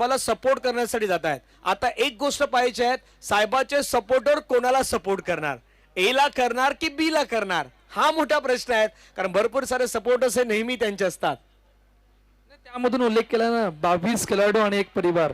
साहेबाला सपोर्ट करण्यासाठी जात आहेत. आता एक गोष्ट पाहिजे आहे, साहेबाचे सपोर्टर कोणाला सपोर्ट करणार, ए ला करणार की बी ला करणार, हा मोठा प्रश्न आहे. कारण भरपूर सारे सपोर्टर्स हे नेहमी त्यांचे असतात. त्यामधून उल्लेख केला ना 22 खेळाडू आणि एक परिवार.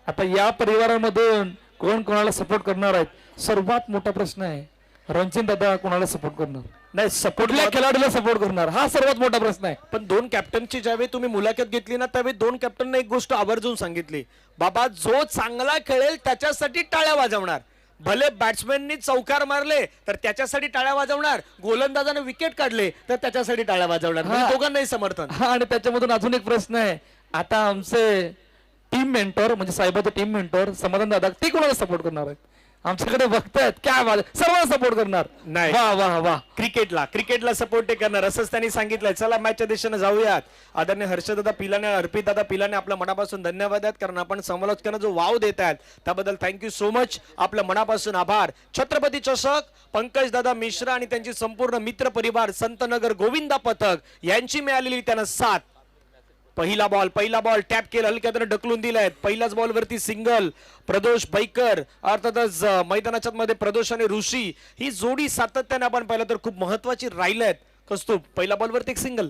आता या परिवारामधून कोण कोणाला सपोर्ट करणार आहेत, सर्वात मोठा प्रश्न आहे. रणजित दादा कोणाला सपोर्ट करणार, नाही सपोर्ट कुठल्या खेळाडूला सपोर्ट करणार, हा सर्वात मोठा प्रश्न आहे. पण दोन कॅप्टनची ज्यावेळी तुम्ही मुलाखत घेतली ना, त्यावेळी दोन कॅप्टनने एक गोष्ट आवर्जून सांगितली, बाबा जो चांगला खेळेल त्याच्यासाठी टाळ्या वाजवणार. भले बॅट्समॅननी चौकार मारले तर त्याच्यासाठी टाळ्या वाजवणार, गोलंदाजाने विकेट काढले तर त्याच्यासाठी टाळ्या वाजवणार. म्हणजे दोघांनाही समर्थन. हा, आणि त्याच्यामधून अजून एक प्रश्न आहे. आता आमचे टीम मेंटर म्हणजे साहेबाचे टीम मेंटर समाधान दादा, ते कोणाला सपोर्ट करणार आहेत? आमच्याकडे बघतायत काय सर्वांना सपोर्ट करणार. नाही, वा वा वा, क्रिकेटला सपोर्ट ते करणार असंच त्यांनी सांगितलंय. चला मॅचच्या दिशेने जाऊयात. आदरणीय हर्षदादा पिलाने, अर्पित दादा पिलाने आपल्या मनापासून धन्यवाद आहेत. कारण आपण समालोचकांना जो वाव देत आहेत त्याबद्दल थँक्यू सो मच, आपल्या मनापासून आभार. छत्रपती चषक पंकज दादा मिश्रा आणि त्यांची संपूर्ण मित्र परिवार संतनगर गोविंदा पथक यांची मिळालेली त्यांना साथ. पहिला बॉल टॅप केला, हलक्याने ढकलून दिलाय. पहिल्याच बॉल वरती सिंगल. प्रदोष बैकर अर्थातच मैदानाच्या मध्ये प्रदोष आणि ऋषी ही जोडी सातत्याने आपण पाहिलं तर खूप महत्वाची राहिल्यात. कस्तूप पहिल्या बॉल वरती एक सिंगल.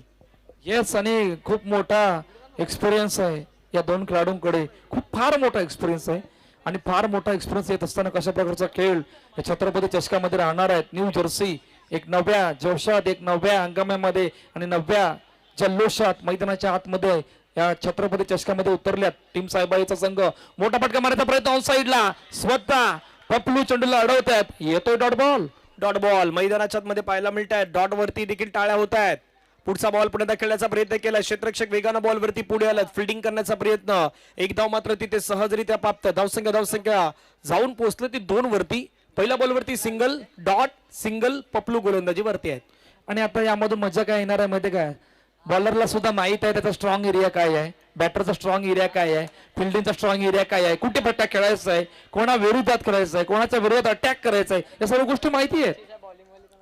येस, आणि खूप मोठा एक्सपिरियन्स आहे या दोन खेळाडूंकडे, फार मोठा एक्सपिरियन्स आहे. आणि फार मोठा एक्सपिरियन्स येत असताना कशा प्रकारचा खेळ या छत्रपती चषकामध्ये राहणार आहेत. न्यू जर्सी एक नव्या जोशात, एक नव्या हंगामामध्ये आणि नव्या जल्लोषात मैदानाच्या आतमध्ये या छत्रपती चषकामध्ये उतरल्यात. टीम साहेबाईचा संघ मोठा फटका मारण्याचा प्रयत्न ऑन साइडला, स्वतः पपलू चेंडूला अडवतात. येतोय डॉट बॉल मैदानाच्या मध्ये पाहायला मिळत आहे. डॉट वरती देखील टाळ्या होत आहेत. पुढचा बॉल पुन्हा खेळण्याचा प्रयत्न केला. क्षेत्ररक्षक वेगानं बॉल वरती पुढे आला, फिल्डिंग करण्याचा प्रयत्न. एक धाव मात्र तिथे सहजरित्या प्राप्त. धावसंख्या जाऊन पोहोचलं ती 2 वरती. पहिल्या बॉल वरती सिंगल, डॉट सिंगल, पपलू गोलंदाजी वरती आहेत. आणि आता यामधून मजा काय येणार आहे माहिती काय, बॉलरला सुद्धा माहित आहे त्याचा स्ट्रॉंग एरिया काय आहे, बॅटरचा स्ट्रॉंग एरिया काय आहे, फिल्डिंगचा स्ट्रॉंग एरिया काय आहे, कुठे फटका खेळायचा आहे, कोणा विरोधात खेळायचं आहे, कोणाच्या विरोधात अटॅक करायचा आहे, या सर्व गोष्टी माहिती आहेत.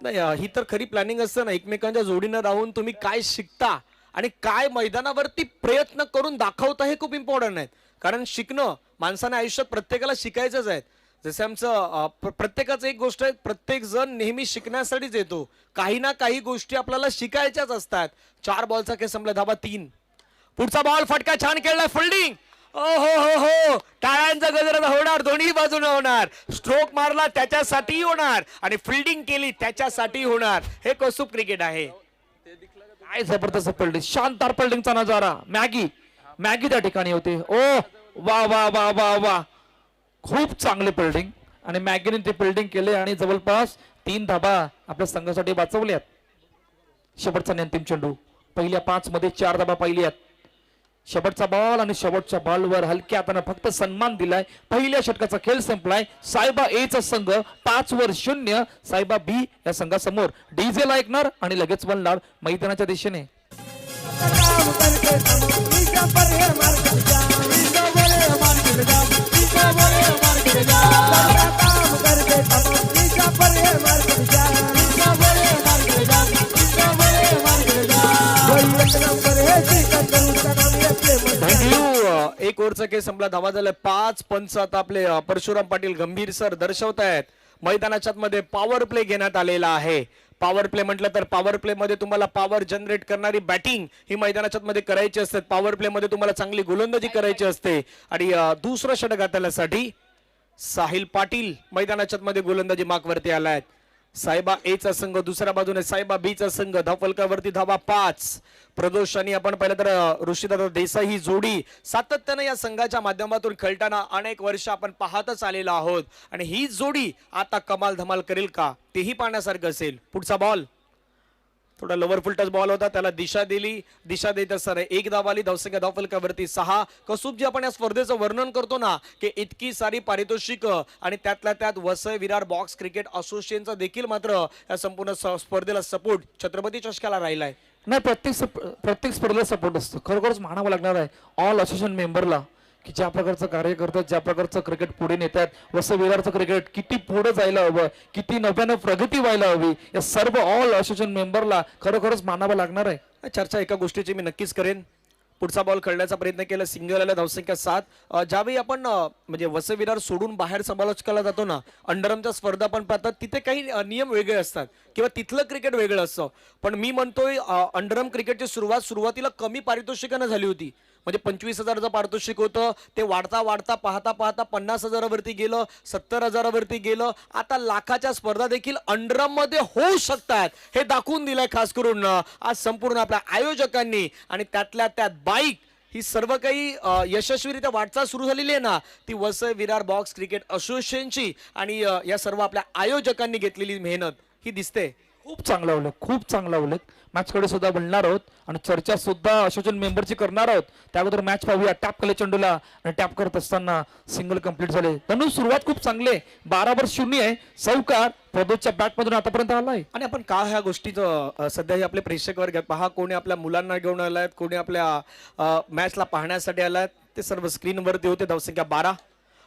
नाही, ही तर खरी प्लॅनिंग असतं ना. एकमेकांच्या जोडीनं राहून तुम्ही काय शिकता आणि काय मैदानावरती प्रयत्न करून दाखवता हे खूप इम्पॉर्टंट आहे. कारण शिकणं माणसाने आयुष्यात प्रत्येकाला शिकायचंच आहे. जसे आमचं प्रत्येकाचं एक गोष्ट आहे, प्रत्येक जण नेहमी शिकण्यासाठीच येतो. काही ना काही गोष्टी आपल्याला शिकायच्याच असतात. 4 बॉलचा खेळ संपला, धाबा 3. पुढचा बॉल फटका छान खेळलाय, फिल्डिंग. ओ हो, टाळ्यांचा गजर होणार, दोन्ही बाजूने होणार. स्ट्रोक मारला त्याच्यासाठी होणार आणि फिल्डिंग केली त्याच्यासाठी होणार. हे कौतुक क्रिकेट आहे. काय जबरदस्त फिल्डिंग, शानदार फिल्डिंगचा नजारा. मॅगी त्या ठिकाणी होते. ओ वा वा वा वा वा, खूप चांगले फिल्डिंग. आणि मॅगीने ते फिल्डिंग केले आणि जवळपास 3 धाबा आपल्या संघासाठी वाचवल्यात. शेवटचा अंतिम चेंडू, पहिल्या 5 मध्ये 4 धाबा पाहिल्यात. शेवटचा बॉल आणि शेवटच्या बॉलवर हलक्या हाताने फक्त सन्मान दिलाय. पहिल्या षटकाचा खेळ संपलाय. सायबा ए चा संघ 5-0 सायबा बी या संघासमोर. डीजे ला ऐकणार आणि लगेच वळणार मैदानाच्या दिशेने. एक ओव्हरचा खेळ संपला, धावा झाल्या 5 पंच. आता आपले परशुराम पाटील गंभीर सर दर्शवत आहेत. मैदानाच्या मध्ये पॉवर प्ले घेण्यात आलेला आहे. पॉवर प्ले म्हटलं तर पॉवर प्ले मध्ये तुम्हाला पॉवर जनरेट करणारी बॅटिंग ही मैदानाच्या मध्ये करायची असते. पॉवर प्ले मध्ये तुम्हाला चांगली गोलंदाजी करायची असते. आणि दुसरं षटक हाताळण्यासाठी साहिल पाटील मैदानाच्या मध्ये गोलंदाजी मार्कवरती आलाय. सायबा ए चा संघ दुसऱ्या बाजूने सायबा बी चा संघ. धावफलकावरती धावा 5. प्रदोष आणि आपण पाहिलं तर ऋषीदादा देसाई ही जोडी सातत्याने या संघाच्या माध्यमातून खेळताना अनेक वर्ष आपण पाहतच आलेलो आहोत. आणि ही जोडी आता कमाल धमाल करेल का तेही पाहण्यासारखं असेल. पुढचा बॉल थोडा लोअर फुल टच बॉल होता, त्याला दिशा देत असताना 1 धाव आली. धावसंख्या धावफलकावरती 6. कसुब जी आपण या स्पर्धेचं वर्णन करतो ना की इतकी सारी पारितोषिक आणि त्यातल्या त्यात वसई विरार बॉक्स क्रिकेट असोसिएशनचा देखील मात्र या संपूर्ण स्पर्धेला सपोर्ट छत्रपती चषकाला राहिलाय. नाही, प्रत्येक स्पर्धेला सपोर्ट असतो. खरोखरच म्हणावं लागणार आहे ऑल असोसिएशन मेंबरला की ज्या प्रकारचं कार्य करतात, ज्या प्रकारचं क्रिकेट पुढे नेतात. वसई विरारचं क्रिकेट किती पुढे जायला हवं, किती नव्यानं प्रगती व्हायला हवी, या सर्व ऑल असोसिएशन मेंबरला खरोखरच मानावं लागणार आहे. चर्चा एका गोष्टीची मी नक्कीच करेन. पुढचा बॉल खेळण्याचा प्रयत्न केला, सिंगल आला, धावसंख्या 7. ज्यावेळी आपण म्हणजे वसविरार सोडून बाहेर समालोचकाला जातो ना, अंडरआर्मच्या स्पर्धा पण पाहतात, तिथे काही नियम वेगळे असतात किंवा तिथलं क्रिकेट वेगळं असतं. पण मी म्हणतोय अंडरआर्म क्रिकेटची सुरुवातीला कमी पारितोषिकानं झाली होती. म्हणजे 25,000चं पारितोषिक होतं, ते वाढता वाढता पाहता पाहता 50,000वरती गेलं, 70,000वरती गेलं. आता लाखाच्या स्पर्धा देखील अंडरआर्म मध्ये होऊ शकतात हे दाखवून दिलंय खास करून आज संपूर्ण आपल्या आयोजकांनी. आणि त्यातल्या त्यात बाईक ही सर्व काही यशस्वीरित्या वाटचाल सुरू झालेली आहे ना, ती वसई विरार बॉक्स क्रिकेट असोसिएशनची आणि या सर्व आपल्या आयोजकांनी घेतलेली मेहनत ही दिसते. खूप चांगला उल्लेख, खूप चांगला उल्लेख. मॅच कडे सुद्धा बोलणार आहोत आणि चर्चा सुद्धा असोसिएशन मेंबरची करणार आहोत. त्या अगोदर मॅच पाहूया. टॅप केले चेंडूला आणि टॅप करत असताना सिंगल कंप्लीट झाले. तनु सुरुवात खूप चांगली आहे, 12/0 आहे. चौकार प्रदोषच्या बॅट मधून आतापर्यंत आलाय. आणि आपण का ह्या गोष्टीचं सध्या हे आपले प्रेक्षक वर्ग आहेत पहा, कोणी आपल्या मुलांना घेऊन आलायत, कोणी आपल्या मॅचला पाहण्यासाठी आलायत, ते सर्व स्क्रीनवरती होते. धावसंख्या 12.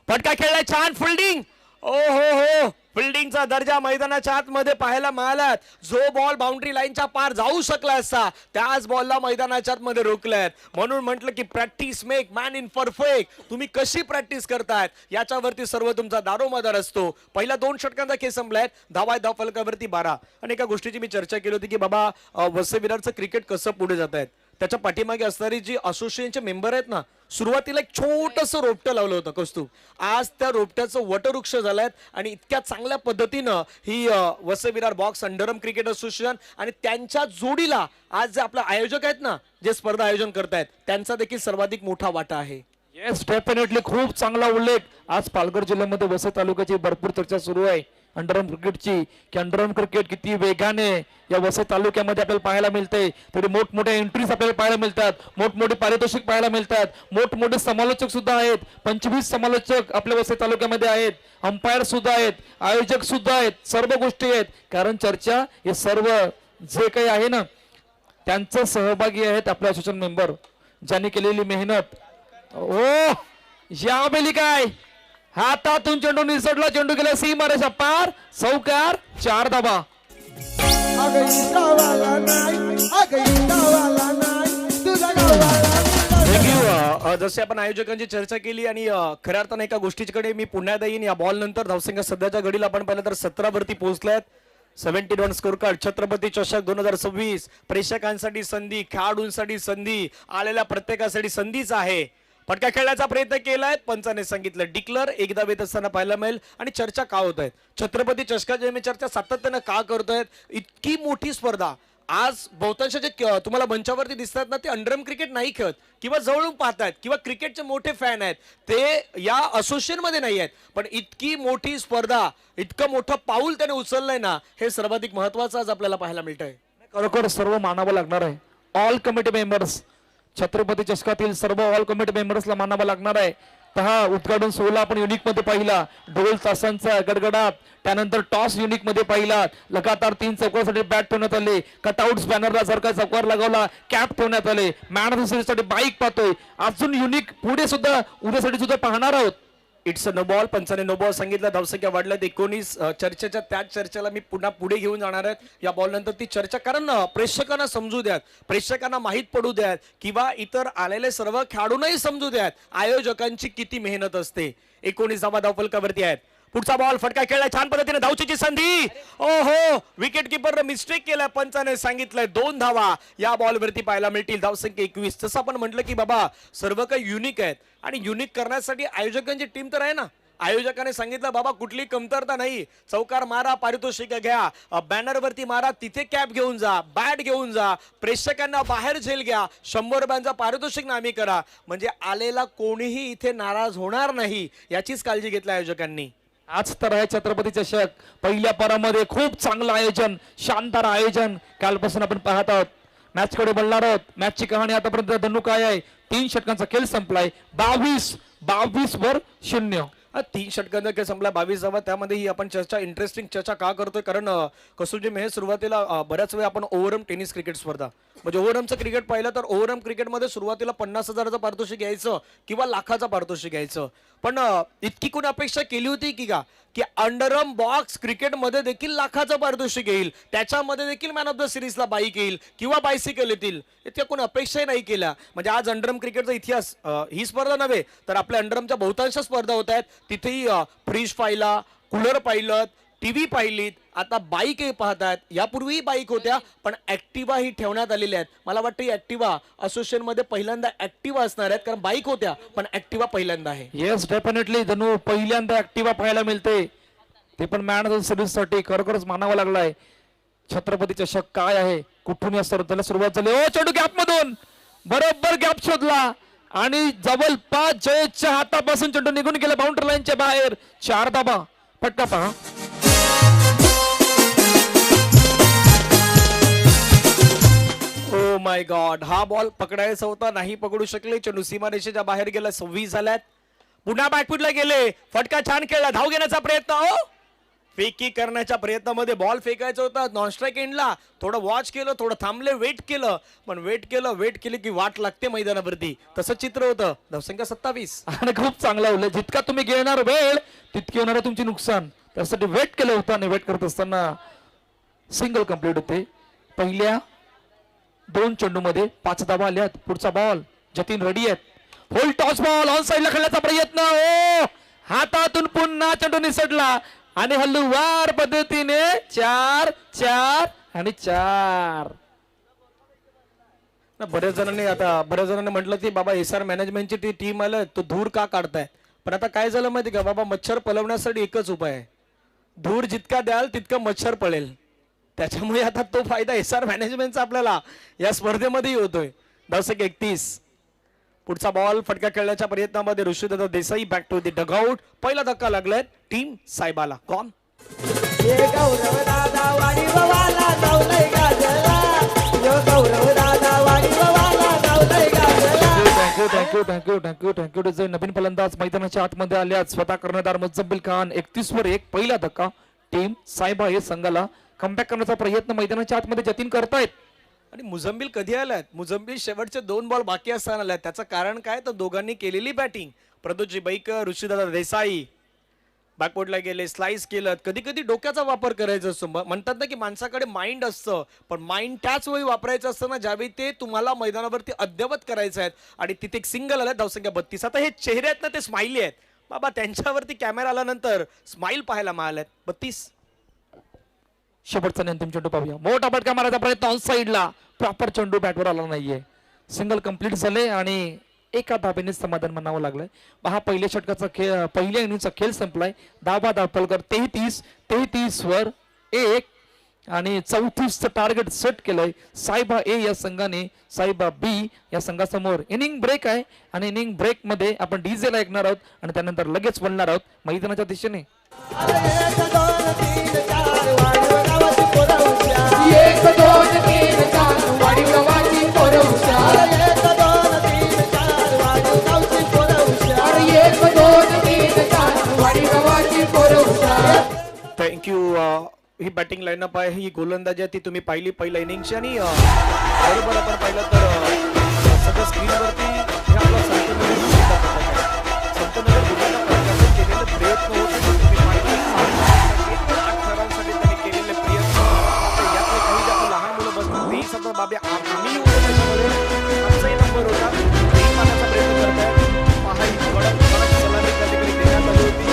फटका खेळलाय, छान फिल्डिंग. ओ हो, फिल्डिंगचा दर्जा मैदानाच्या आतमध्ये पाहायला मिळाला. जो बॉल बाउंड्री लाईनच्या पार जाऊ शकला असता त्याच बॉलला मैदानाच्या आतमध्ये रोखलाय. म्हणून म्हटलं की practice make man in perfect. तुम्ही कशी प्रॅक्टिस करतायत याच्यावरती सर्व तुमचा दारोमदार असतो. पहिल्या 2 षटकांचा खेळ संपलाय, धाव फलकावरती 12. आणि एका गोष्टीची मी चर्चा केली होती की बाबा वसई विरारचं क्रिकेट कसं पुढे जात आहेत. त्याच्या पाठीमागे असणारी जी असोसिएशनचे मेंबर आहेत ना, सुरुवातीला एक छोटंसं रोपटं लावलं होतं कौस्तुभ. आज त्या रोपट्याचं वटवृक्ष झालंय आणि इतक्या चांगल्या पद्धतीनं ही Vasai Virar box underarm cricket association आणि त्यांच्या जोडीला आज जे आपले आयोजक आहेत ना, जे स्पर्धा आयोजन करतायत, त्यांचा देखील सर्वाधिक मोठा वाटा आहे. येस, डेफिनेटली खूप चांगला उल्लेख. आज पालघर जिल्ह्यामध्ये वसई तालुक्याची भरपूर चर्चा सुरू आहे अंडरआर्म क्रिकेटची, की अंडरआर्म क्रिकेट किती वेगाने या वसई तालुक्यामध्ये आपल्याला पाहायला मिळते. तरी मोठमोठ्या एंट्रीज आपल्याला पाहायला मिळतात, मोठमोठे पारितोषिक पाहायला मिळतात, मोठमोठे समालोचक सुद्धा आहेत. 25 समालोचक आपल्या वसई तालुक्यामध्ये आहेत, अंपायर सुद्धा आहेत, आयोजक सुद्धा आहेत, सर्व गोष्टी आहेत. कारण चर्चा हे सर्व जे काही आहे ना, त्यांचं सहभागी आहेत आपले असोसिएशन मेंबर, ज्यांनी केलेली मेहनत. ओ या बेली काय हातातून चेंडू निसटला, चेंडू गेला सीमारेषा पार, चौकार, 4 धावा. जसे आपण आयोजकांची चर्चा केली आणि खऱ्या अर्थाने एका गोष्टीकडे मी पुन्हा येईन. या बॉल नंतर धावसंख्या सध्याच्या घडीला आपण पाहिलं तर 17वरती पोहोचल्यात. 71 स्कोर कार्ड. छत्रपती चषक 2026 प्रेक्षकांसाठी संधी, खेळाडूंसाठी संधी, आलेल्या प्रत्येकासाठी संधीच आहे. फटका खेळण्याचा प्रयत्न केलाय, पंचाने सांगितलं डिक्लर. एकदा वेत असताना पाहायला मिळेल. आणि चर्चा का होत आहेत छत्रपती चषकाची, मी चर्चा सातत्यानं का करतोय. इतकी मोठी स्पर्धा आज बहुतांश जे तुम्हाला मंचावरती दिसतात ना, ते अंडरआर्म क्रिकेट नाही खेळत किंवा जवळून पाहतायत किंवा क्रिकेटचे मोठे फॅन आहेत, ते या असोसिएशन मध्ये नाही आहेत. पण इतकी मोठी स्पर्धा, इतकं मोठं पाऊल त्याने उचललंय ना, हे सर्वाधिक महत्वाचं आज आपल्याला पाहायला मिळतंय. खरोखर सर्व मानावं लागणार आहे. ऑल कमिटी मेंबर्स, छत्रपती चषकातील सर्व ऑल कमिटी मेंबर्सला मानावं लागणार आहे. हा उद्घाटन सोहळा आपण युनिक मध्ये पाहिला, ढोल तासांचा गडगडाट, त्यानंतर टॉस युनिक मध्ये पाहिला. लगातार 3 चौकासाठी बॅट ठेवण्यात आले, कटआउट्स बॅनरला सारखा चौकार लगावला, कॅप ठेवण्यात आले. मॅन ऑफ द सिरीज साठी बाईक पाहतोय. अजून युनिक पुढे सुद्धा उद्यासाठी सुद्धा पाहणार आहोत. It's a no ball. पंचाने नो बॉल सांगितलं. धावसंख्या वाढल्यात 19. चर्चेच्या त्याच चर्चेला मी पुन्हा पुढे घेऊन जाणार आहे या बॉल नंतर ती चर्चा. कारण प्रेक्षकांना समजू द्यात, प्रेक्षकांना माहीत पडू द्यात किंवा इतर आलेले सर्व खेळाडूंनाही समजू द्यात आयोजकांची किती मेहनत असते. 19 धावा धावफलकावरती आहेत. पुढचा बॉल फटका खेळला, छान पद्धतीने धावचीची संधी. ओहो, विकेट किपर मिस्टेक केलाय, पंचाने सांगितलंय 2 धावा या बॉलवरती पाहायला मिळतील. धावसंख्या 21. जसं आपण म्हटलं की बाबा सर्व काही युनिक आहेत आणि युनिक करण्यासाठी आयोजकांची टीम तर आहे ना. आयोजकाने सांगितलं बाबा कुठली कमतरता नाही, चौकार मारा, पारितोषिक घ्या, बॅनरवरती मारा, तिथे कॅप घेऊन जा, बॅट घेऊन जा, प्रेक्षकांना बाहेर झेल घ्या, 100 रुपयांचा पारितोषिक नामी करा. म्हणजे आलेला कोणीही इथे नाराज होणार नाही याचीच काळजी घेतली आयोजकांनी. आज तर आहे छत्रपती चषक. पहिल्या परामध्ये खूप चांगलं आयोजन, शानदार आयोजन कालपासून आपण पाहत आहोत. मॅच कडे बोलणार आहोत. मॅचची कहाणी आतापर्यंत धनु काय आहे. 3 षटकांचा खेळ संपलाय. 22-22 वर 0. तीन षटकांचा खेळ संपला 22 त्यामध्ये ही आपण चर्चा इंटरेस्टिंग चर्चा का करतोय कारण कसोजी मेह सुरुवातीला बऱ्याच वेळा आपण ओव्हरआर्म टेनिस क्रिकेट स्पर्धा म्हणजे ओव्हरआर्मचं क्रिकेट पाहिलं तर ओव्हरआर्म क्रिकेटमध्ये सुरुवातीला 50,000चं पारितोषिक घ्यायचं किंवा लाखाचं पारितोषिक घ्यायचं पण इतकी कोणी अपेक्षा केली होती की अंडरआर्म बॉक्स क्रिकेटमध्ये देखील लाखाचं पारितोषिक येईल त्याच्यामध्ये देखील मॅन ऑफ द सिरीजला बाईक येईल किंवा बायसिकल येतील इतक्या कोणी अपेक्षाही नाही केल्या म्हणजे आज अंडरआर्म क्रिकेटचा इतिहास ही स्पर्धा नव्हे तर आपल्या अंडरआर्मच्या बहुतांश स्पर्धा होत आहेत तिथेही फ्रीज पाहिला कूलर पाहिलं टीव्ही पाहिलीत आता बाईक हे पाहतात यापूर्वीही बाईक होत्या पण ऍक्टिवा ही ठेवण्यात आलेल्या आहेत मला वाटतं ही ऍक्टिवा असोसिएशन मध्ये पहिल्यांदा ऍक्टिवा असणार आहेत कारण बाईक होत्या पण ऍक्टिवा पहिल्यांदा आहे येस डेफिनेटली धनु पहिल्यांदा ऍक्टिवा पाहायला मिळते ते पण मॅन ऑफ द सिरीज साठी खरोखरच मानावं लागलाय छत्रपती चषक काय आहे कुठून या स्पर्धेला सुरुवात झाली ओ चेंडू गॅप मधून बरोबर गॅप शोधला आणि जवळपास जयच्या हातापासून चेंडू निघून गेला बाउंड्री लाईनच्या बाहेर 4 धाबा फटका पहा ओ माय गॉड हा बॉल पकडायचा होता नाही पकडू शकले चेंडू सीमारेषेच्या बाहेर गेला 26 झाल्यात पुन्हा बॅकफुटला गेले फटका छान खेळला धाव घेण्याचा प्रयत्न हो फेकी करण्याच्या प्रयत्नामध्ये बॉल फेकायचा होता नॉन स्ट्राईक एंडला थोडं वॉच केलं थोडं थांबले वेट केलं पण वेट केली की वाट लागते मैदानावरती तसं चित्र होतं धावसंख्या 27 आणि खूप चांगला उल्लेख जितका तुम्ही घेणार वेळ तितकी होणार तुमची नुकसान त्यासाठी वेट केलं होतं आणि वेट करत असताना सिंगल कंप्लीट होते पहिल्या 2 चेंडूमध्ये 5 धावा आल्यात पुढचा बॉल जतीन रेडी आहेत होल टॉस बॉल ऑन साइडला खेळण्याचा प्रयत्न ओ हातातून पुन्हा चेंडू निसटला आणि हल्लूवार पद्धतीने 4 आणि 4 बऱ्याच जणांनी म्हटलं की बाबा एसआर मॅनेजमेंटची ती टीम आलं तो धूर का काढताय पण आता काय झालं माहिती का बाबा मच्छर पळवण्यासाठी एकच उपाय आहे धूर जितका द्याल तितका मच्छर पळेल त्याच्यामुळे आता तो फायदा एसआर मॅनेजमेंटचा आपल्याला या स्पर्धेमध्ये होतोय दर्शक 31 पुढचा बॉल फटका खेळण्याच्या प्रयत्नामध्ये Rishidada Desai back to the dugout पहिला धक्का लागलाय टीम साहेबाला कॉन थँक्यू नवीन फलंदाज मैदानाच्या आतमध्ये आल्यात स्वतः कर्णधार मुझब्बिल खान 31 पहिला धक्का टीम सायबा हे संघाला कमबॅक करण्याचा प्रयत्न मैदानाच्या आतमध्ये जतीन करतायत आणि मुझम्बिल कधी आलात मुझम्बिल शेवटचे 2 बॉल बाकी असताना आलात त्याचं कारण काय तर दोघांनी केलेली बॅटिंग प्रदोजी बैकर ऋषीदादा देसाई बॅकवर्डला गेले स्लाइस केलं कधी कधी डोक्याचा वापर करायचा असतो म्हणतात ना की माणसाकडे माइंड असतं पण माइंड त्याच वेळी वापरायचं असतं ना ज्यावेळी ते तुम्हाला मैदानावरती अद्ययावत करायचं आहे आणि तिथे एक सिंगल आला धावसंख्या 32 आता हे चेहरे आहेत ना ते स्माइली आहेत बाबा त्यांच्यावरती कॅमेरा आल्यानंतर स्माइल पाहायला मिळाल्यात 32 शेवटचा अंतिम चेंडू पाहूया मोठा फटका मारायचा प्रयत्न ऑन साइडला प्रॉपर चेंडू बॅटवर आला नाहीये सिंगल कंप्लीट झाले आणि एका धाबेने समाधान म्हणावं लागलंय हा पहिल्या षटकाचा खेळ पहिल्या इनिंगचा खेळ संपलाय धाबा दाखलकर 33 वर 1 आणि 34चं टार्गेट सेट केलंय सायबा ए या संघाने सायबा बी या संघासमोर इनिंग ब्रेक आहे आणि इनिंग ब्रेक मध्ये आपण डीजे ला ऐकणार आहोत आणि त्यानंतर लगेच वळणार आहोत मैदानाच्या दिशेने थँक्यू ही बॅटिंग लाईनअप आहे ही गोलंदाजी आहे ती तुम्ही पाहिली पहिल्या इनिंगची आणि बरोबर आपण पाहिलं तर सध्या स्क्रीनवरती हे आपला संतनगर गुजरात पथकाचे केलेले प्रयत्न होते तुम्ही पाहिलं 8 रनांसाठी त्यांनी केलेले प्रयत्न यातले काही जे आपण लहान मुलं बसतात तेही सध्या बाबे आम्ही होतो त्याच्यामध्ये आमचाही नंबर होता तेही पाहण्याचा प्रयत्न करतायत पहा ही कडक सलामी कधी कधी देण्यात आली होती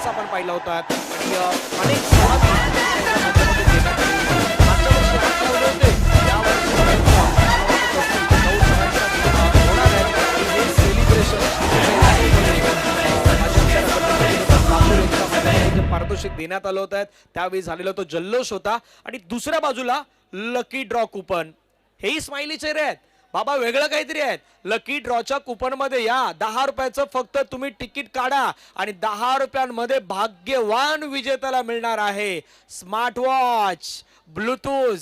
आपण पाहिला होता अनेक पारितोषिक देण्यात आलं होतं त्यावेळी झालेला तो जल्लोष होता आणि दुसऱ्या बाजूला लकी ड्रॉ कुपन हेही स्माइली चेहरे आहेत बाबा वेगळं काहीतरी आहे. लकी ड्रॉच्या कुपन मध्ये या 10 रुपयाचं फक्त तुम्ही तिकीट काढा आणि 10 रुपयांमध्ये भाग्यवान विजेत्याला मिळणार आहे स्मार्ट वॉच, ब्लूटूथ,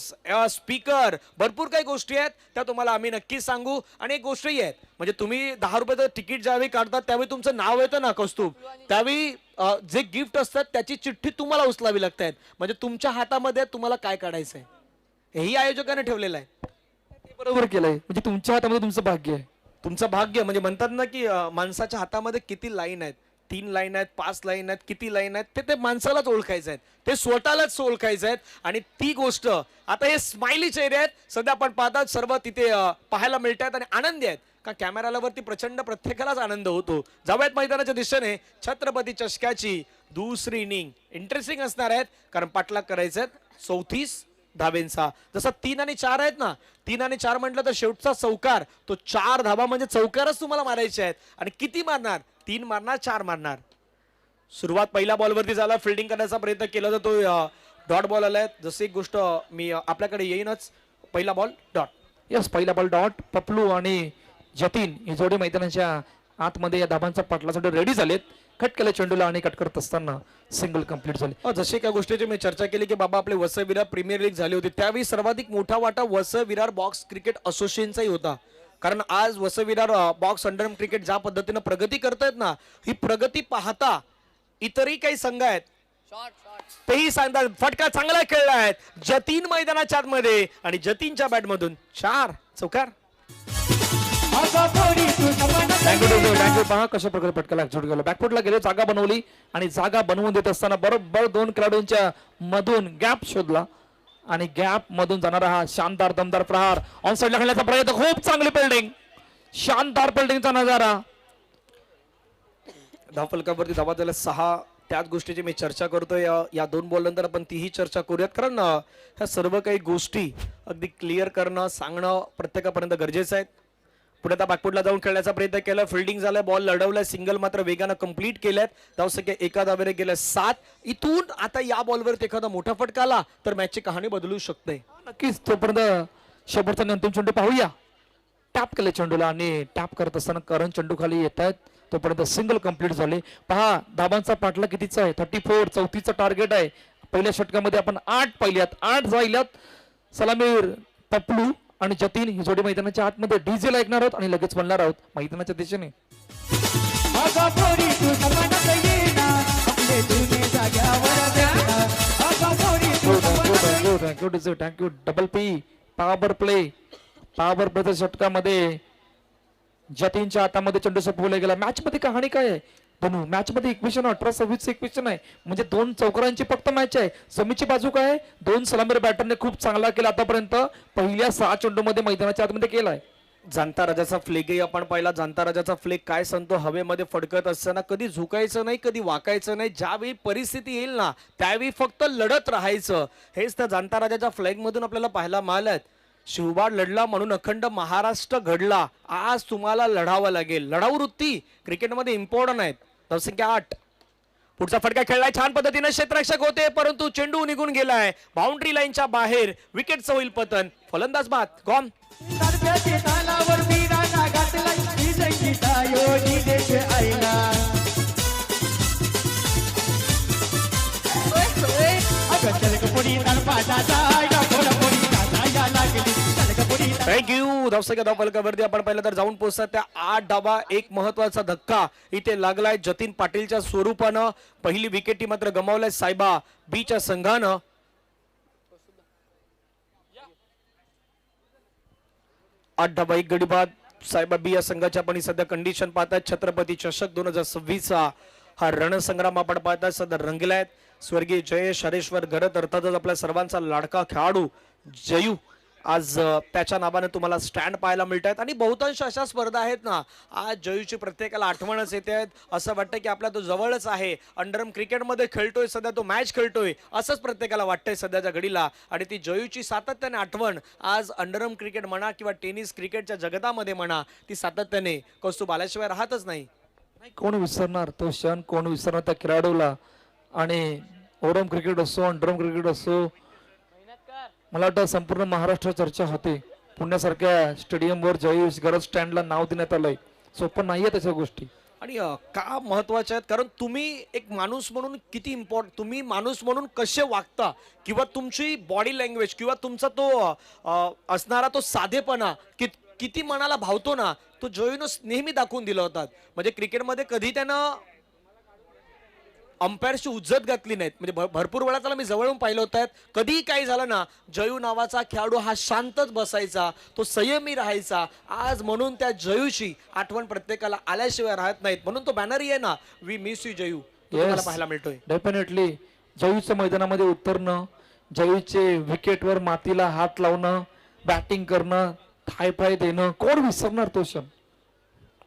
स्पीकर, भरपूर काही गोष्टी आहेत त्या तुम्हाला आम्ही नक्कीच सांगू. आणि एक गोष्टही आहे, म्हणजे तुम्ही 10 रुपयाचं तिकीट ज्यावेळी काढतात त्यावेळी तुमचं नाव येतं ना कौस्तुभ, त्यावेळी जे गिफ्ट असतात त्याची चिठ्ठी तुम्हाला उचलावी लागते. म्हणजे तुमच्या हातामध्ये तुम्हाला काय काढायचं आहे हेही आयोजकाने ठेवलेलं आहे. ते बरोबर केलंय, म्हणजे तुमच्या हातामध्ये तुमचं भाग्य आहे. तुमचं भाग्य म्हणजे म्हणतात ना की माणसाच्या हातामध्ये किती लाईन आहेत, 3 लाईन आहेत, 5 लाईन आहेत, किती लाईन आहेत ते माणसालाच ओळखायचं आहेत, ते स्वतःलाच ओळखायचं आहेत. आणि ती गोष्ट आता हे स्माइली चेहरे आहेत सध्या आपण पाहतात सर्व तिथे पाहायला मिळतात आणि आनंदी आहेत का कॅमेराला वरती प्रचंड प्रत्येकालाच आनंद होतो. जाऊयात मैदानाच्या दिशेने. छत्रपती चषकाची दुसरी इनिंग इंटरेस्टिंग असणार आहेत कारण पाठलाग करायचे आहेत 34 धावेंचा. जसा 3 आणि 4 आहेत ना, 3 आणि 4 म्हटलं तर शेवटचा चौकार तो 4 धावा म्हणजे चौकारच तुम्हाला मारायचे आहेत. आणि किती मारणार, 3 मारणार 4 मारणार. सुरुवात पहिल्या बॉलवरती झाला, फिल्डिंग करण्याचा प्रयत्न केला तर तो डॉट बॉल आलाय. जशी एक गोष्ट मी आपल्याकडे येईनच. पहिला बॉल डॉट. यस, पहिला बॉल डॉट. पपलू आणि जतीन ही जोडी मैदानाच्या आतमध्ये या धाबांचा पाटलासाठी रेडी झालेत. कट केलं चेंडूला आणि कट करत असताना सिंगल कंप्लीट झाले. जशी काय गोष्टीची मी चर्चा केली की बाबा आपले वसई विरार प्रीमियर लीग झाली होती त्यावेळी सर्वाधिक मोठा वाटा वसई विरार बॉक्स क्रिकेट असोसिएशनचाही होता. कारण आज Vasai Virar box underarm cricket ज्या पद्धतीने प्रगती करतायत ना, ही प्रगती पाहता इतरही काही संघ आहेत तेही सांगतात फटका चांगला खेळला आहे जतीन मैदानाच्या आतमध्ये आणि जतीनच्या बॅटमधून 4 चौकार. थँक्यू. पहा कशा प्रकारे फटका ऍक्च्युअली गेला, बॅकफुटला गेले, जागा बनवली आणि जागा बनवून देत असताना बरोबर 2 खेळाडूंच्या मधून गॅप शोधला आणि गॅप मधून जाणारा हा शानदार दमदार प्रहार ऑन साइडला खेळण्याचा प्रयत्न. खूप चांगली फिल्डिंग, शानदार फिल्डिंगचा नजारा. धावफलकावरती धावा झाल्या 6. त्याच गोष्टीची मी चर्चा करतोय या 2 बॉल नंतर आपण तीही चर्चा करूयात कारण ह्या सर्व काही गोष्टी अगदी क्लिअर करणं सांगणं प्रत्येकापर्यंत गरजेचं आहे. पुढे आता बॅकफुटला जाऊन खेळण्याचा प्रयत्न केला, फिल्डिंग झालाय, बॉल लढवलाय, सिंगल मात्र वेगानं कंप्लीट केल्यात. धावसंख्या एका धावेने गेल्या 7. इथून आता या बॉलवरती एखादा मोठा फटका आला तर मॅचची कहाणी बदलू शकते. नक्कीच तोपर्यंत शेवटचा अंतिम चेंडू पाहूया. टॅप केले चेंडूला आणि टॅप करत असताना करण चेंडू खाली येत आहेत तोपर्यंत सिंगल कंप्लीट झाले. पहा धाबांचा पाठला कितीचा आहे, 34. 34चं टार्गेट आहे. पहिल्या षटकामध्ये आपण 8 पाहिल्यात, 8 जायल्यात. सलामीर, पपलू आणि जतीन ही जोडी मैदानाच्या आतमध्ये डीजे ऐकणार आहोत आणि लगेच बोलणार आहोत मैदानाच्या दिशेने. थँक्यू. डबल पी पॉवर प्लेच्या षटकामध्ये जतीनच्या हातामध्ये चेंडू सोपवला गेला. मॅच मध्ये कहाणी काय आहे बनू, मॅच मध्ये इक्वेशन 18-26 इक्वेशन आहे म्हणजे 2 चौकारांची फक्त मॅच आहे. समीची बाजू काय आहे, 2 सलामीर बॅटरने खूप चांगला केला आतापर्यंत. पहिल्या 6 चेंडूमध्ये मैदानाच्या आतमध्ये केलाय. जाणता राजाचा फ्लेगही आपण पाहिला. जाणता राजाचा फ्लेग काय सांगतो, हवेमध्ये फडकत असताना कधी झुकायचं नाही, कधी वाकायचं नाही. ज्यावेळी परिस्थिती येईल ना त्यावेळी फक्त लढत राहायचं. हेच त्या जाणता राजाच्या फ्लॅग मधून आपल्याला पाहायला मिळालं. शिवबाड लढला म्हणून अखंड महाराष्ट्र घडला. आज तुम्हाला लढावं लागेल. लढाऊ वृत्ती क्रिकेटमध्ये इम्पॉर्टंट आहेत. धावसंख्या 8. पुढचा फटका खेळलाय, छान पद्धतीने क्षेत्ररक्षक होते परंतु चेंडू निघून गेलाय बाउंड्री लाईनच्या बाहेर. विकेटचं होईल पतन. फलंदाज बाद गॉन. थँक्यू. धावसंख्या धावफलकावरती आपण पाहिलं तर जाऊन पोहोचतात त्या 8 धावा. एक महत्वाचा धक्का इथे लागलाय जतीन पाटीलच्या स्वरूपानं. पहिली विकेटी मात्र गमावलाय सायबा बीच्या संघानं. आठ धावा 1 गडी बाद सायबा बी या संघाच्या. आपण सध्या कंडिशन पाहतात छत्रपती चषक 2026 हा रणसंग्राम आपण पाहतात सध्या रंगलाय. स्वर्गीय जयेश हरेश्वर घरत अर्थातच आपल्या सर्वांचा लाडका खेळाडू जयू आज त्याच्या नावाने तुम्हाला स्टँड पाहायला मिळत आहेत. आणि बहुतांश अशा स्पर्धा आहेत ना आज जयूची प्रत्येकाला आठवणच येते. असं वाटतं की आपला तो जवळच आहे, अंडरआर्म क्रिकेटमध्ये खेळतोय सध्या, तो मॅच खेळतोय असंच प्रत्येकाला वाटतंय सध्याच्या घडीला. आणि ती जयूची सातत्याने आठवण आज अंडरआर्म क्रिकेट म्हणा किंवा टेनिस क्रिकेटच्या जगतामध्ये म्हणा ती सातत्याने कौस्तुभ आल्याशिवाय राहतच नाही. कोण विसरणार तो क्षण, कोण विसरणार त्या खेळाडूला. आणि ओरम क्रिकेट असो अंडरआर्म क्रिकेट असो मला वाटतं संपूर्ण महाराष्ट्र चर्चा होते. पुण्यासारख्या स्टेडियमवर जयेश गरज स्टँडला नाव देण्यात आलंय, सोपं नाहीये त्याच्या गोष्टी. आणि का महत्वाच्या आहेत, कारण तुम्ही एक माणूस म्हणून किती तुम्ही माणूस म्हणून कसे वागता, किंवा तुमची बॉडी लँग्वेज, किंवा तुमचा तो असणारा तो साधेपणा किती मनाला भावतो ना, तो जयूनं नेहमी दाखवून दिला होता. म्हणजे क्रिकेटमध्ये कधी त्यानं अंपायरची उज्जत घातली नाहीत. म्हणजे भरपूर वेळा त्याला मी जवळून पाहिलं होतं, कधीही काही झालं ना, जयू नावाचा खेळाडू हा शांतच बसायचा, तो संयमी राहायचा. आज म्हणून त्या जयूची आठवण प्रत्येकाला आल्याशिवाय राहत नाहीत. म्हणून तो बॅनरही आहे ना, वी मिस यू जयू, तो तुम्हाला पाहायला मिळतोय. डेफिनेटली जयूच्या मैदानामध्ये उतरणं, जयूचे विकेटवर मातीला हात लावणं, बॅटिंग करणं, थायपाय देणं, कोण विसरणार तो क्षण,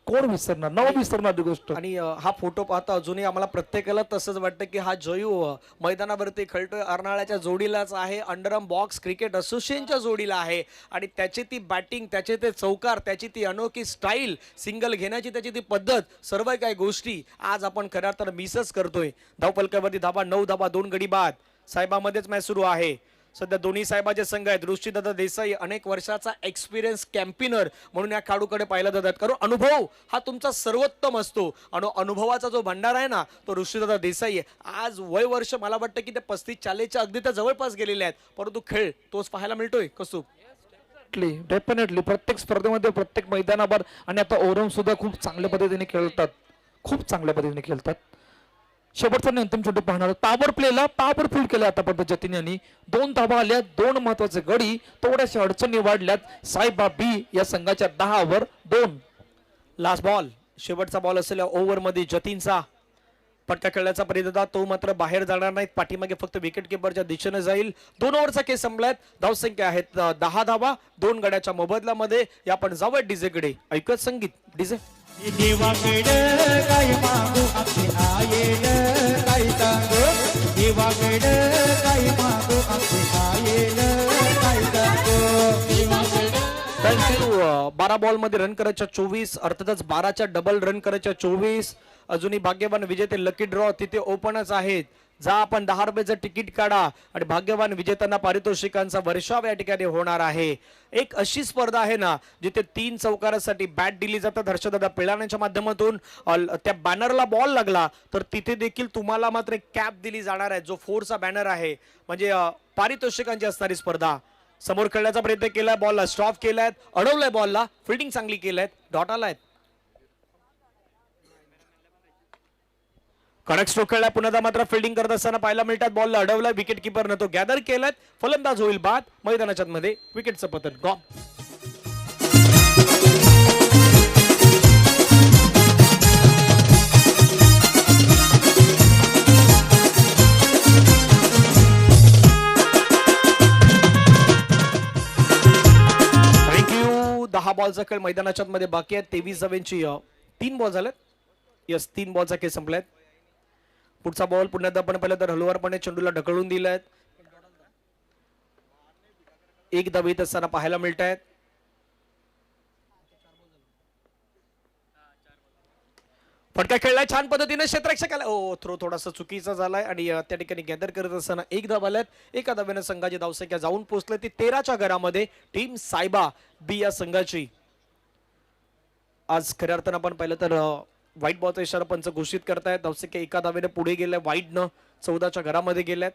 कोण विसरणार, न विसरणार ती गोष्ट. आणि हा फोटो पाहता अजूनही आम्हाला प्रत्येकाला तसंच वाटतं की हा जयू मैदानावरती खेळतोय, अर्नाळ्याच्या जोडीलाच आहे, अंडरआर्म बॉक्स क्रिकेट असोसिएशनच्या जोडीला आहे. आणि त्याची ती बॅटिंग, त्याचे ते चौकार, त्याची ती अनोखी स्टाईल, सिंगल घेण्याची त्याची ती पद्धत, सर्व काही गोष्टी आज आपण खऱ्या तर मिसच करतोय. धावपलकावरती धाबा 9 धाबा 2 गडी बाद. साहेबामध्येच मॅच सुरू आहे. सध्या दोन्ही साहेबाचे संघ आहेत. ऋषीदादा देसाई अनेक वर्षाचा एक्सपिरियन्स कॅम्पिनर म्हणून या खेळाडूकडे पाहिला जातात, कारण अनुभव हा तुमचा सर्वोत्तम असतो. आणि अनुभवाचा जो भंडार आहे ना, तो ऋषीदादा देसाई आहे. आज वय वर्ष मला वाटतं की ते 35-40च्या अगदी त्या जवळपास गेलेले आहेत, परंतु खेळ तोच पाहायला मिळतोय. कसू डेफिनेटली प्रत्येक स्पर्धेमध्ये, प्रत्येक मैदानावर, आणि आता ओरम सुद्धा खूप चांगल्या पद्धतीने खेळतात, खूप चांगल्या पद्धतीने खेळतात. शेवटचा अंतिम चेंडू पाहणार. पॉवर प्लेला पॉवरफुल केलं आतापर्यंत जतीन यांनी. 2 धाबा आल्या, 2 महत्वाचे गडी, थोड्याशा अडचणी वाढल्यात. साईबा बी या संघाच्या 10 ओव्हर 2. लास्ट बॉल, शेवटचा बॉल असलेल्या ओव्हर मध्ये जतीनचा फटका खेळण्याचा प्रयत्न, तो मात्र बाहेर जाणार नाहीत. पाठीमागे फक्त विकेट किपरच्या दिशेने जाईल. 2 ओव्हरचा खेळ संपलाय. धावसंख्या आहेत 10 धावा 2 गड्याच्या मोबदल्यामध्ये. या आपण जाऊया डीजेकडे. ऐकत संगीत डीजे. देवाकडं काय मागू आपले आयेल काय सांगू, देवाकडं काय मागू आपले आयेल काय सांगू. थँक्यू. 12 बॉल मध्ये रन करायच्या 24, अर्थातच 12च्या डबल रन करायच्या 24. अजूनही भाग्यवान विजेते लकी ड्रॉ तिथे ओपनच आहेत. जा आपण 10 रुपयाचं तिकीट काढा आणि भाग्यवान विजेत्यांना पारितोषिकांचा वर्षाव या ठिकाणी होणार आहे. एक अशी स्पर्धा आहे ना, जिथे 3 चौकारासाठी बॅट दिली जातात. हर्षदादा पिळाण्याच्या माध्यमातून त्या बॅनरला बॉल लागला तर तिथे देखील तुम्हाला मात्र एक कॅप दिली जाणार आहे, जो 4चा बॅनर आहे. म्हणजे पारितोषिकांची असणारी स्पर्धा. समोर खेळण्याचा प्रयत्न केलाय, बॉलला स्टॉप केलाय, अडवलाय बॉलला, फिल्डिंग चांगली केलाय, डॉट आलाय. कडक स्ट्रोक खेळलाय. पुन्हा मात्र फिल्डिंग करत असताना पाहायला मिळतात. बॉलला अडवलाय, विकेट किपरनं तो गॅदर केलाय. फलंदाज होईल बाद. मैदानाच्या मध्ये विकेटचं पतन. गॉ थँक्यू. 10 बॉलचा खेळ मैदानाच्या मध्ये बाकी आहे. 23 धावांची 3 बॉल झालेत. यस, 3 बॉलचा खेळ संपलाय. पुढचा बॉल पुन्हा आपण पाहिलं तर हलवारपणे चेंडूला ढकलून दिलाय. 1 धाव येत असताना पाहायला मिळत आहेत. फटका खेळलाय छान पद्धतीने क्षेत्ररक्षकाला. थ्रो थोडासा चुकीचा झालाय आणि त्या ठिकाणी गॅदर करत असताना 1 धाव आल्यात. एका धावेने संघाची धावसंख्या जाऊन पोहोचले ती 13च्या घरामध्ये. टीम सायबा बी या संघाची आज खऱ्या अर्थानं आपण पाहिलं तर व्हाईट बॉलचा इशारा पंच घोषित करतायत. धावसंख्या एका धावेने पुढे गेलाय. वाईडनं 14च्या घरामध्ये गेल्यात.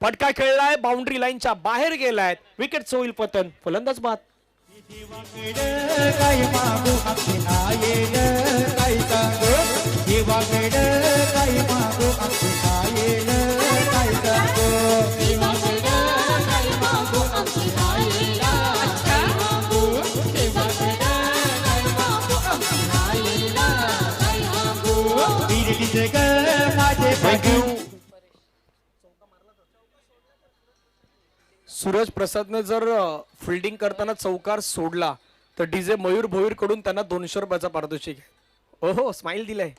फटका खेळलाय, बाउंड्री लाईनच्या बाहेर गेलाय, विकेट होईल पतन. फलंदाज बाद. देवाकडं काय मागू आपले आयेल काय सांगू, देवाकडं काय मागू आपले आयेल काय सांगू. सूरज प्रसादने जर फिल्डिंग करताना चौकार सोडला तर डीजे मयूर भोईर कडून त्यांना 200 रुपयाचा पारितोषिक आहे. ओहो, स्माइल दिलाय.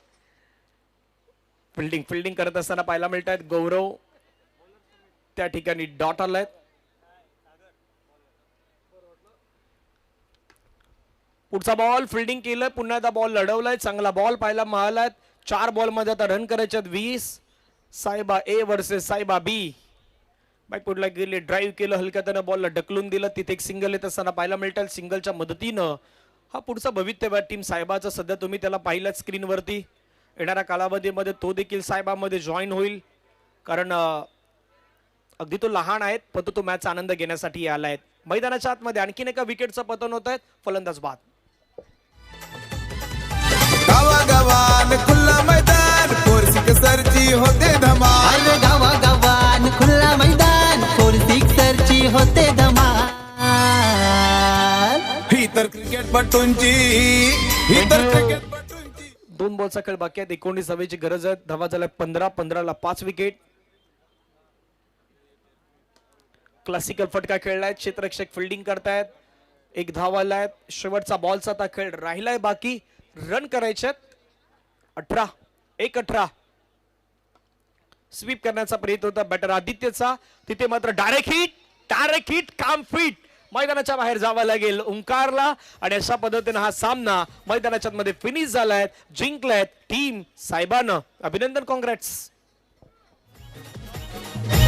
फिल्डिंग करत असताना पाहायला मिळत आहेत गौरव त्या ठिकाणी डॉट आलाय. पुढचा बॉल फिल्डिंग केलं, पुन्हा एकदा बॉल लढवलाय, चांगला बॉल पाहायला मिळालाय. 4 बॉल मध्ये आता रन करायच्यात 20. सायबा ए वर्सेस सायबा बी. बॅकफुटला गेले, ड्राईव्ह केलं, हलक्या त्यानं बॉलला ढकलून दिलं, तिथे एक सिंगल येत असताना पाहायला मिळतं. सिंगलच्या मदतीनं हा पुढचा भवितव्य टीम साहेबाचं सध्या तुम्ही त्याला पाहिलं स्क्रीनवरती. येणाऱ्या कालावधीमध्ये तो देखील साहेबामध्ये जॉईन होईल, कारण अगदी तो लहान आहेत पण तो मॅचचा आनंद घेण्यासाठी आलाय. मैदानाच्या आतमध्ये आणखीन एका विकेटचं पतन होत आहे. फलंदाज बाद. गावागावान खुल्ला मैदान फोर सिक्सरची होते धमाल. अरे गावा गावान खुल्ला मैदान फोर सिक्सरची होते धमाल. ही तर क्रिकेटपटूंची, ही तर क्रिकेटपटूंची. 2 बॉलचा खेळ बाकी आहेत. 19 धावेची गरज आहे. धावा झाल्या 15. 15ला 5 विकेट. क्लासिकल फटका खेळलाय, क्षेत्ररक्षक फिल्डिंग करतायत. 1 धाव आलाय. शेवटचा बॉलचा आता खेळ राहिलाय बाकी. रन करायच्यात 18. 1-18. स्वीप करण्याचा प्रयत्न होता बॅटर आदित्यचा, तिथे मात्र डायरेक्ट हिट काम फिट मैदानाच्या बाहेर जावं लागेल ओंकारला. आणि अशा पद्धतीने हा सामना मैदानाच्या मध्ये फिनिश झालाय. जिंकलाय टीम साहेबानं. अभिनंदन, कॉंग्रॅट्स.